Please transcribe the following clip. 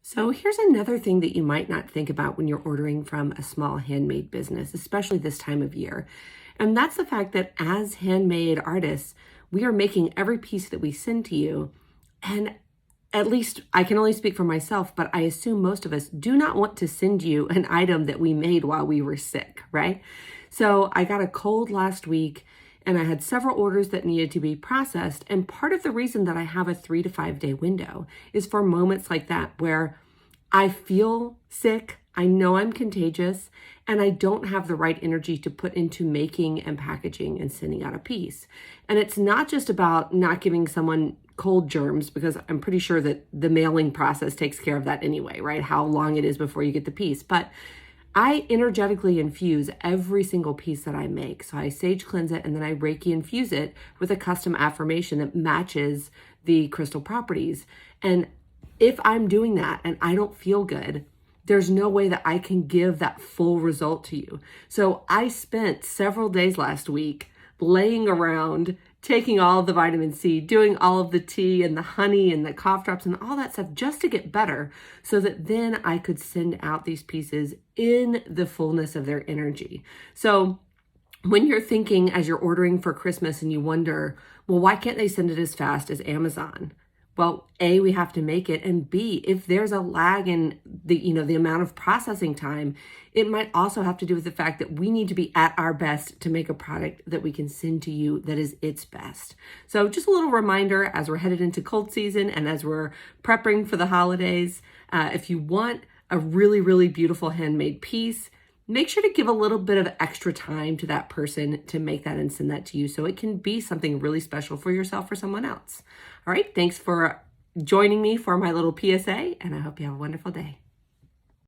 So here's another thing that you might not think about when you're ordering from a small handmade business, especially this time of year. And that's the fact that as handmade artists, we are making every piece that we send to you. And at least I can only speak for myself, but I assume most of us do not want to send you an item that we made while we were sick, right? So I got a cold last week and I had several orders that needed to be processed. And part of the reason that I have a 3 to 5 day window is for moments like that where I feel sick, I know I'm contagious, and I don't have the right energy to put into making and packaging and sending out a piece. And it's not just about not giving someone cold germs, because I'm pretty sure that the mailing process takes care of that anyway, right? How long it is before you get the piece. But I energetically infuse every single piece that I make. So I sage cleanse it and then I Reiki infuse it with a custom affirmation that matches the crystal properties. And if I'm doing that and I don't feel good, there's no way that I can give that full result to you. So I spent several days last week laying around, taking all of the vitamin C, doing all of the tea and the honey and the cough drops and all that stuff just to get better so that then I could send out these pieces in the fullness of their energy. So when you're thinking as you're ordering for Christmas and you wonder, well, why can't they send it as fast as Amazon? Well, A, we have to make it, and B, if there's a lag in the amount of processing time, it might also have to do with the fact that we need to be at our best to make a product that we can send to you that is its best. So just a little reminder as we're headed into cold season and as we're prepping for the holidays, if you want a really, really beautiful handmade piece, make sure to give a little bit of extra time to that person to make that and send that to you so it can be something really special for yourself or someone else. All right, thanks for joining me for my little PSA, and I hope you have a wonderful day.